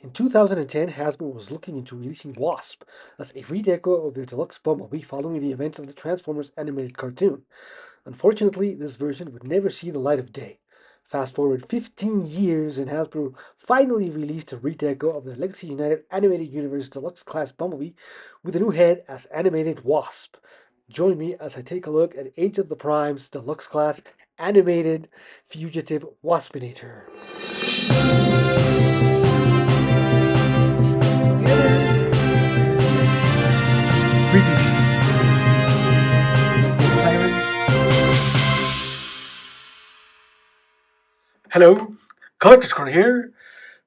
In 2010, Hasbro was looking into releasing Wasp as a redeco of their deluxe Bumblebee following the events of the Transformers animated cartoon. Unfortunately, this version would never see the light of day. Fast forward 15 years, and Hasbro finally released a redeco of the Legacy United Animated Universe Deluxe Class Bumblebee with a new head as animated Wasp. Join me as I take a look at Age of the Prime's Deluxe Class Animated Fugitive Waspinator. Greetings, Siren. Hello, Collector's Corner here.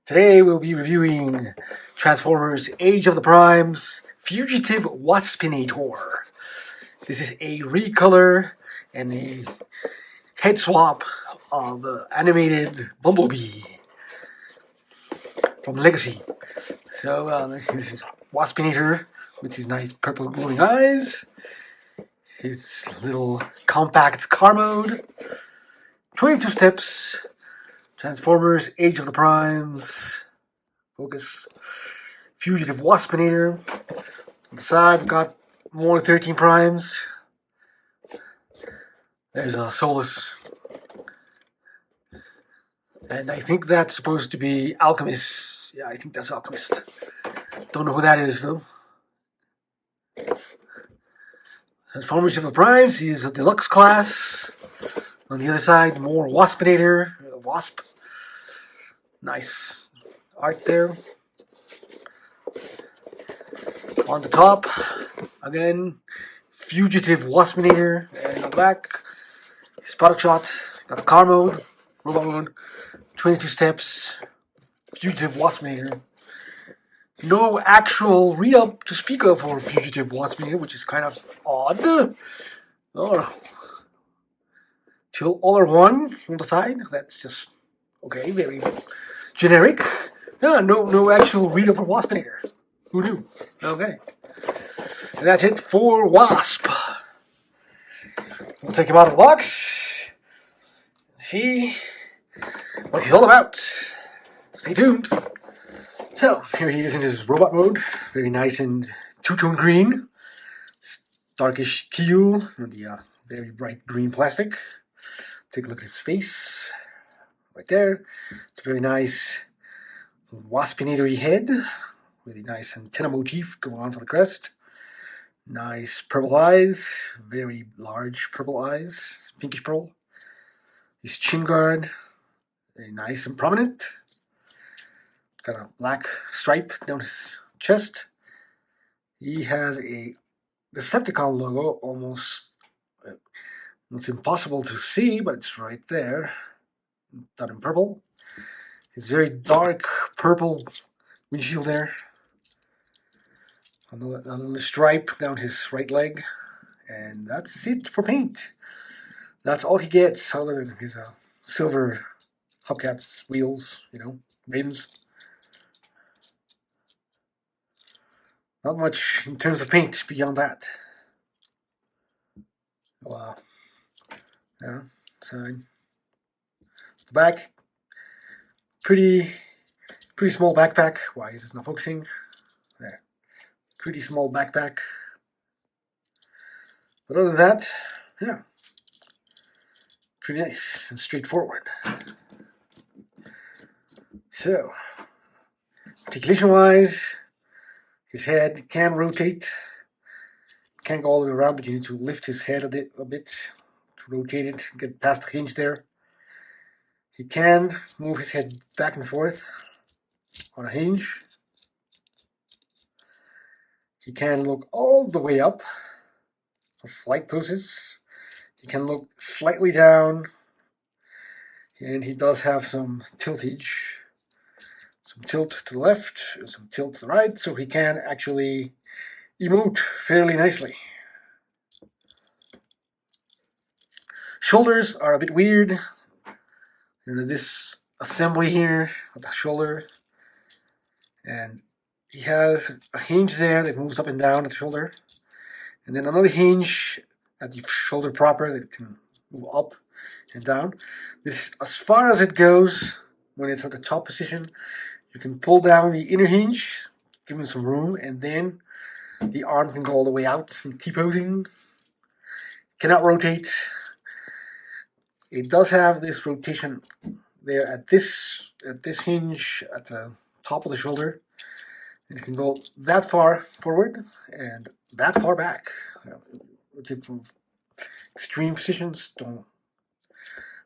Today we'll be reviewing Transformers Age of the Prime's Fugitive Waspinator. This is a recolor and a head swap of the animated Bumblebee from Legacy. So this is Waspinator with his nice purple glowing eyes, his little compact car mode, 22 steps, Transformers Age of the Primes, focus, Fugitive Waspinator. On the side, we've got more 13 primes. There's a Solus. And I think that's supposed to be Alchemist. Yeah, I think that's Alchemist. Don't know who that is, though. Transformers of the Primes, he is a deluxe class. On the other side, more Waspinator. Wasp. Nice art there. On the top, again, Fugitive Waspinator. And on the back, his product shot. Got the car mode, robot mode, 22 steps, Fugitive Waspinator. No actual read-up to speak of for Fugitive Waspinator, which is kind of odd. Oh, till all are one on the side. That's just okay, very generic. Yeah, no actual read-up for Waspinator. Who knew? Okay. And that's it for Wasp. We'll take him out of the box. See what he's all about. Stay tuned. So, here he is in his robot mode. Very nice and two-tone green. Darkish teal and the very bright green plastic. Take a look at his face. Right there. It's a very nice waspinator-y head with a nice antenna motif going on for the crest. Nice purple eyes. Very large purple eyes. Pinkish purple. His chin guard. Very nice and prominent. Got a black stripe down his chest. He has a Decepticon logo, almost. It's impossible to see, but it's right there. Done in purple. His very dark purple windshield there. Another stripe down his right leg. And that's it for paint. That's all he gets, other than his silver hubcaps, wheels, rims. Not much in terms of paint beyond that. Wow. Yeah, side. The back, pretty small backpack. Why is this not focusing? There. Pretty small backpack. But other than that, yeah. Pretty nice and straightforward. So, articulation-wise, his head can rotate. Can't go all the way around, but you need to lift his head a bit to rotate it, get past the hinge there. He can move his head back and forth on a hinge. He can look all the way up for flight poses. He can look slightly down. And he does have some tiltage. Some tilt to the left, some tilt to the right, so he can actually emote fairly nicely. Shoulders are a bit weird. There's this assembly here at the shoulder, and he has a hinge there that moves up and down at the shoulder, and then another hinge at the shoulder proper that can move up and down. This, as far as it goes, when it's at the top position, You can pull down the inner hinge, give him some room, and then the arm can go all the way out. T-posing. Cannot rotate. It does have this rotation there at this hinge at the top of the shoulder. And it can go that far forward and that far back. Rotate from extreme positions.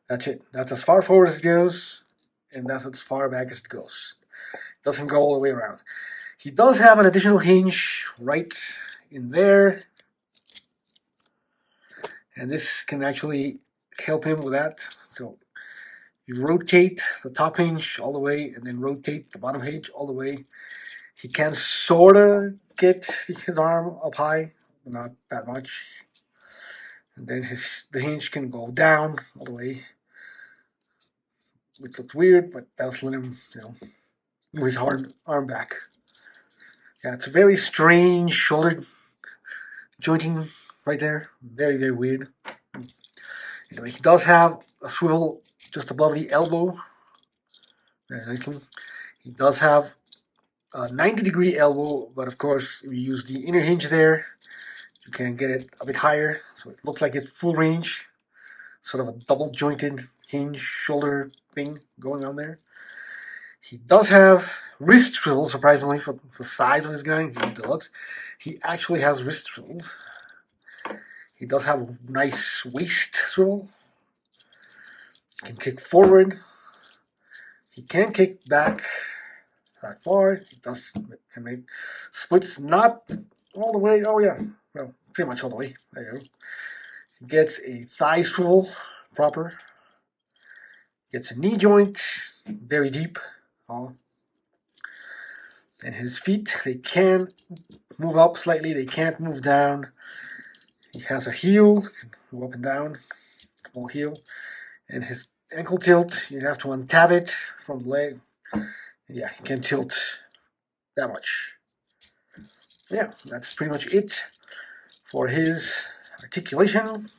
That's it. That's as far forward as it goes, and that's as far back as it goes. It doesn't go all the way around. He does have an additional hinge right in there, and this can actually help him with that. So you rotate the top hinge all the way and then rotate the bottom hinge all the way. He can sort of get his arm up high, but not that much. And then the hinge can go down all the way, which looks weird, but that'll let him, move his arm back. Yeah, it's a very strange shoulder jointing right there. Very, very weird. Anyway, he does have a swivel just above the elbow. Very nicely. He does have a 90-degree elbow, but of course, if you use the inner hinge there, you can get it a bit higher. So it looks like it's full range. Sort of a double jointed hinge shoulder thing going on there. He does have wrist swivel, surprisingly, for the size of this guy. He's a deluxe. He actually has wrist swivels. He does have a nice waist swivel. He can kick forward. He can kick back that far. He can make splits, not all the way. Oh yeah, well, pretty much all the way. There you go. He gets a thigh swivel proper. Gets a knee joint, very deep. And his feet, they can move up slightly. They can't move down. He has a heel, move up and down, small heel. And his ankle tilt, you have to untab it from the leg. Yeah, he can tilt that much. Yeah, that's pretty much it for his articulation.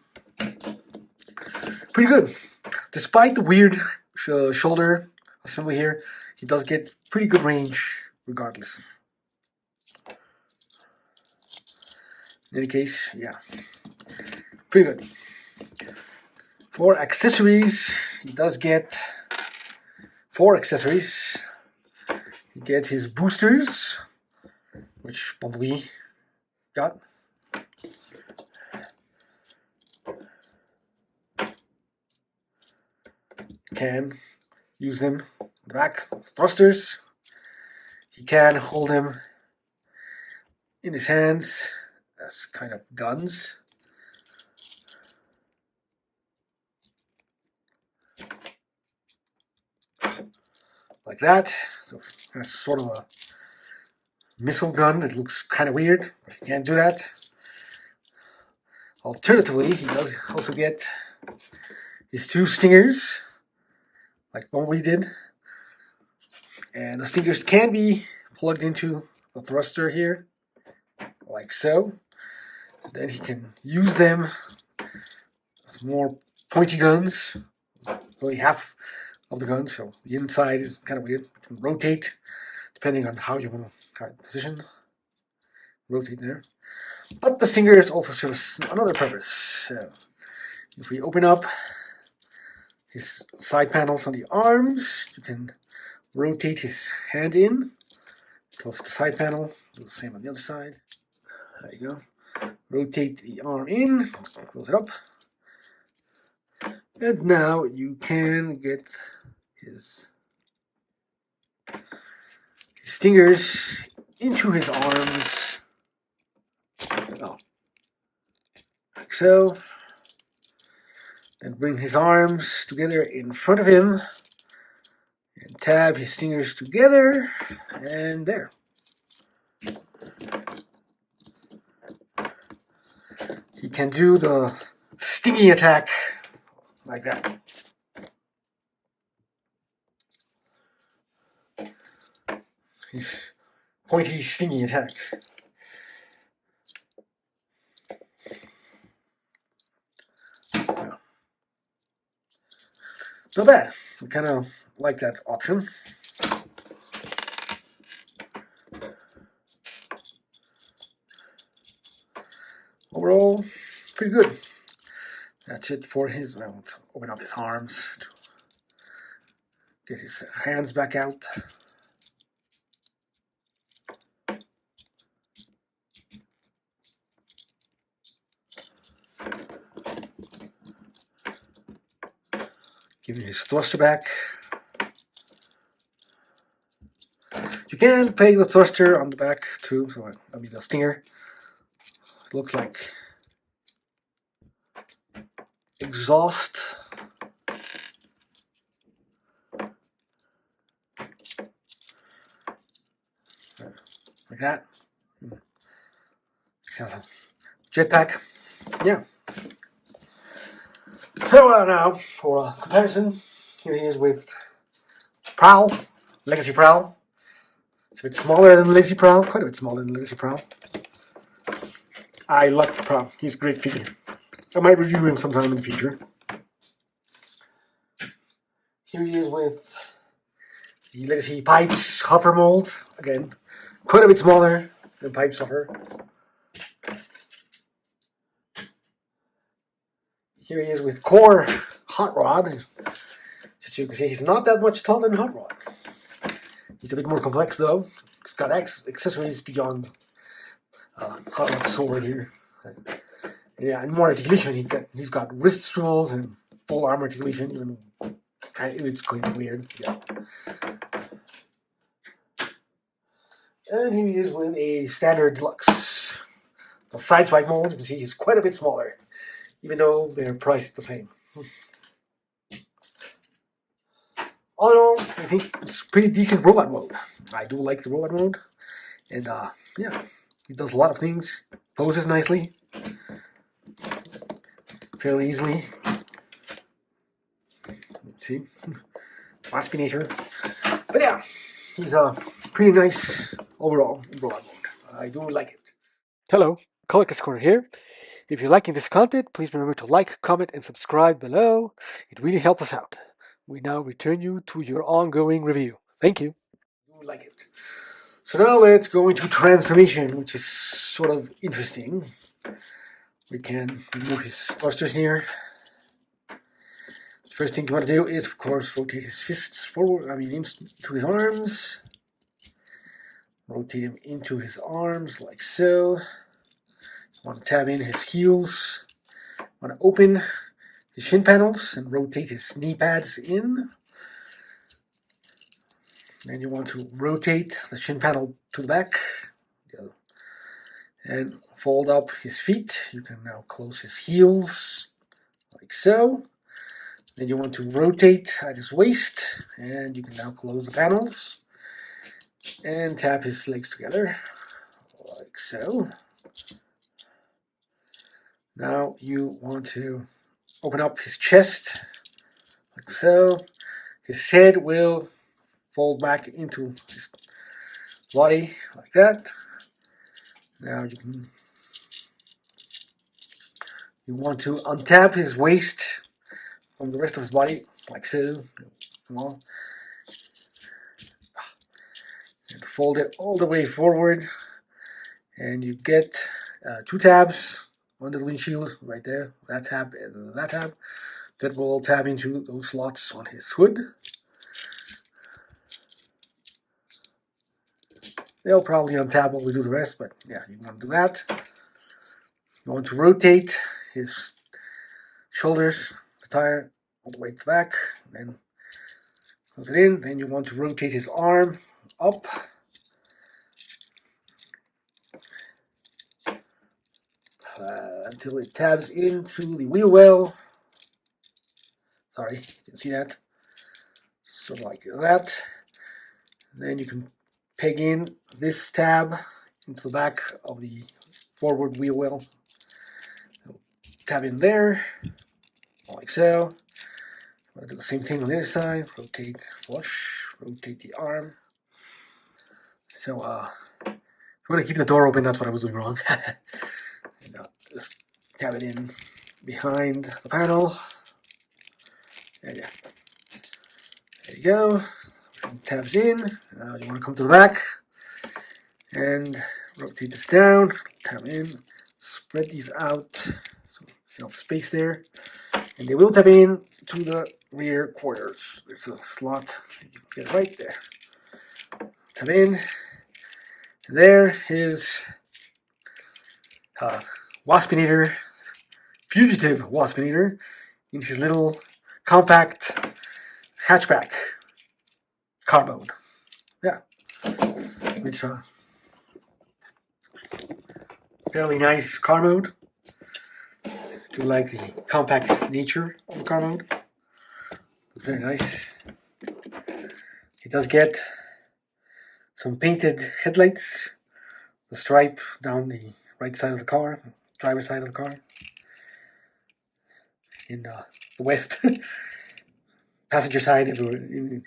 Pretty good. Despite the weird shoulder assembly here, he does get pretty good range regardless. In any case, yeah, pretty good. For accessories, he does get 4 accessories. He gets his boosters, which Bumblebee got. Can use them in the back as thrusters. He can hold them in his hands as kind of guns. Like that. So that's sort of a missile gun that looks kind of weird, but he can't do that. Alternatively, he does also get his 2 stingers, like Bumblebee did. And the stingers can be plugged into the thruster here, like so. And then he can use them as more pointy guns. Only half of the gun, so the inside is kind of weird. You can rotate depending on how you want to position. Rotate there. But the stingers also serve another purpose. So if we open up his side panels on the arms, you can rotate his hand in, close the side panel, do the same on the other side. There you go. Rotate the arm in, close it up. And now you can get his stingers into his arms. Like so. And bring his arms together in front of him. And tab his stingers together. And there. He can do the stingy attack like that. His pointy, stingy attack. Not bad. I kind of like that option. overall, pretty good. That's it for his, well, let's open up his arms to get his hands back out. Give him his thruster back. You can peg the thruster on the back too, so I mean the stinger. It looks like exhaust. Like that. Jetpack. Yeah. So now, for a comparison, here he is with Prowl, Legacy Prowl. It's a bit smaller than Legacy Prowl, quite a bit smaller than Legacy Prowl. I like Prowl, he's a great figure. I might review him sometime in the future. Here he is with the Legacy Pipes Huffer mold. Again, quite a bit smaller than Pipes Huffer. Here he is with Core Hot Rod. As you can see, he's not that much taller than Hot Rod. He's a bit more complex though. He's got accessories beyond Hot Rod's sword here. Yeah, and more articulation. He's got wrist tools and full arm articulation. Even it's kind of weird. Yeah. And here he is with a standard Deluxe. The sideswipe mold. You can see he's quite a bit smaller, even though they're priced the same. All in all, I think it's pretty decent robot mode. I do like the robot mode, and yeah, he does a lot of things. Poses nicely, fairly easily. Let's see, Waspinator. But yeah, he's pretty nice overall in robot mode. I do like it. Hello, Collector's Corner here. If you're liking this content, please remember to like, comment, and subscribe below. It really helps us out. We now return you to your ongoing review. Thank you. You like it. So now let's go into transformation, which is sort of interesting. We can remove his thrusters here. The first thing you want to do is, of course, rotate his fists forward, into his arms. Rotate him into his arms like so. Want to tab in his heels. Want to open his shin panels and rotate his knee pads in. Then you want to rotate the shin panel to the back and fold up his feet. You can now close his heels like so. Then you want to rotate at his waist and you can now close the panels and tap his legs together like so. Now you want to open up his chest like so. His head will fold back into his body like that. Now you want to untap his waist from the rest of his body like so. Come on. And fold it all the way forward. And you get 2 tabs under the windshield right there. That tab and that tab. That will tab into those slots on his hood. They'll probably untap while we do the rest, but yeah, you want to do that. You want to rotate his shoulders, the tire, all the way to the back, then close it in. Then you want to rotate his arm up. Until it tabs into the wheel well. Sorry, you can see that. So like that. Then you can peg in this tab into the back of the forward wheel well. Tab in there, like so. I'm going to do the same thing on the other side. Rotate flush, rotate the arm. So, I'm going to keep the door open. That's what I was doing wrong. And, just tab it in behind the panel. And yeah, there you go. Tabs in. Now you want to come to the back and rotate this down. Tab in, spread these out so enough space there, and they will tap in to the rear quarters. There's a slot you can get right there. Tap in, and there is Waspinator, Fugitive Waspinator, in his little compact hatchback car mode. Yeah, it's a fairly nice car mode. Do like the compact nature of the car mode. It's very nice. It does get some painted headlights, the stripe down the right side of the car, driver's side of the car. In the west, passenger side, in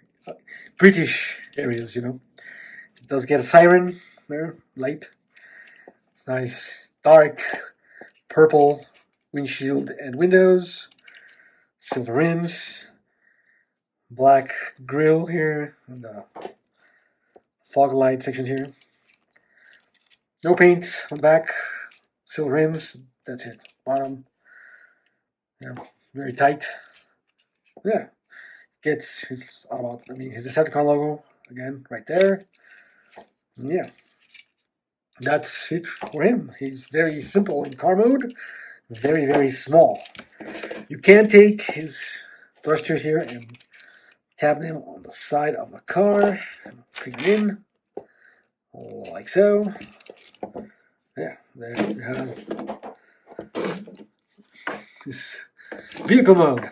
British areas, you know. It does get a siren there, light. It's nice, dark purple windshield and windows, silver rims, black grille here, and the fog light section here. No paint on the back, silver rims, that's it. Bottom, yeah, very tight. Yeah, gets his his Decepticon logo again right there. Yeah, that's it for him. He's very simple in car mode, very, very small. You can take his thrusters here and tap them on the side of the car and bring them in like so. Yeah, there you have this vehicle mode.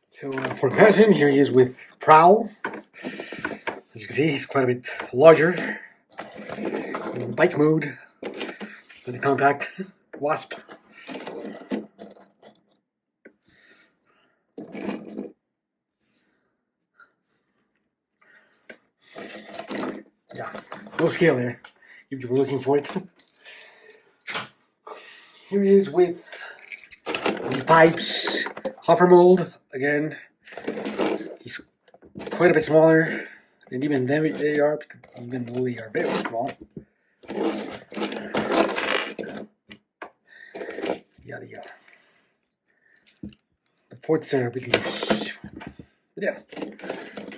So for comparison, here he is with Prowl. As you can see, he's quite a bit larger in bike mode than the compact Wasp. Yeah, no scale there, if you were looking for it. Here he is with the pipes, hover mold again. He's quite a bit smaller than even they are, even though they are very small. Yada yada. The ports are a bit loose, but yeah,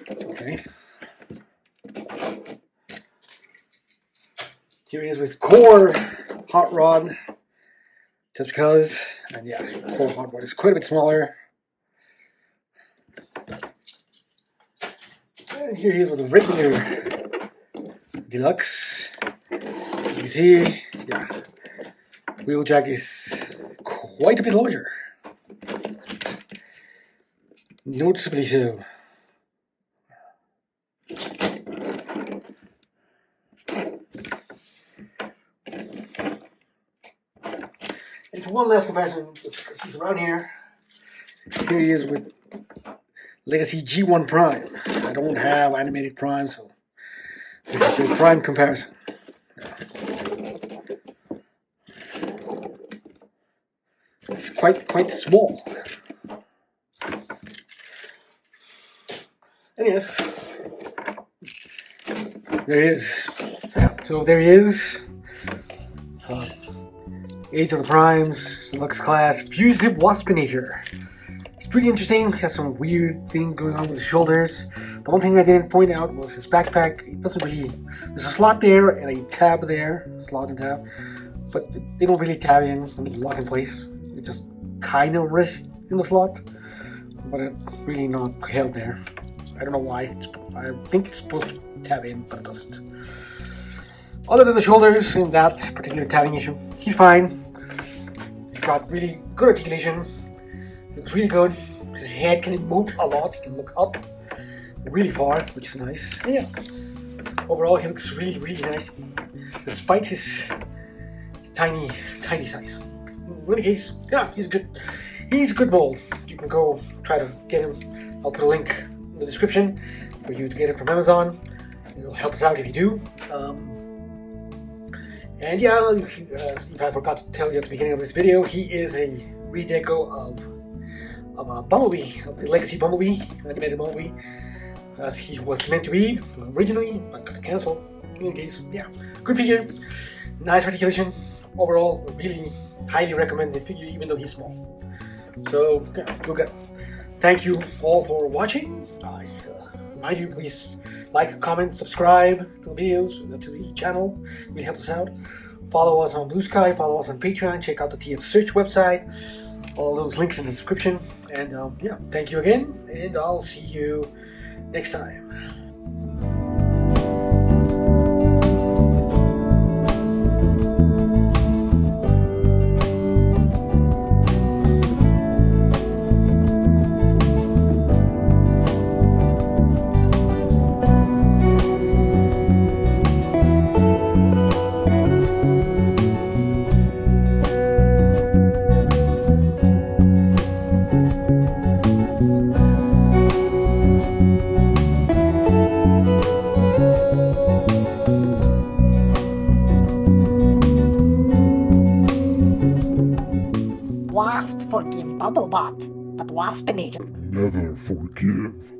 it's okay. Here he is with Core Hot Rod, just because, and yeah, Core Hot Rod is quite a bit smaller. And here he is with a regular Deluxe. You can see, yeah, wheel jack is quite a bit larger. Noticeably so. And for one last comparison, because he's around here, here he is with Legacy G1 Prime. I don't have animated Prime, so this is the Prime comparison. It's quite small. And yes, there he is. So there he is. Age of the Primes, Deluxe Class Fugitive Waspinator. It's pretty interesting. Has some weird thing going on with the shoulders. The one thing I didn't point out was his backpack. It doesn't really. There's a slot there and a tab there, slot and tab, but they don't really tab in. Lock in place. It just kind of rests in the slot, but it's really not held there. I don't know why. I think it's supposed to tab in, but it doesn't. Other than the shoulders and that particular tabbing issue, he's fine. He's got really good articulation. He looks really good. His head can emote a lot. He can look up really far, which is nice. And yeah, overall he looks really, really nice, despite his tiny size. In any case, yeah, he's a good mold. You can go try to get him. I'll put a link in the description for you to get it from Amazon. It'll help us out if you do. And yeah, if I forgot to tell you at the beginning of this video, he is a redeco of a Bumblebee, of the Legacy Bumblebee, animated Bumblebee, as he was meant to be originally, but got canceled. In any case, yeah, good figure, nice articulation, overall, really highly recommend the figure, even though he's small. So, good. Thank you all for watching. I remind you, please like, comment, subscribe to the videos, to the channel. It really helps us out. Follow us on Blue Sky, follow us on Patreon, check out the TF Search website. All those links in the description. And yeah, thank you again, and I'll see you next time. Wasp forgive Bubblebot, but Waspinator never forgive.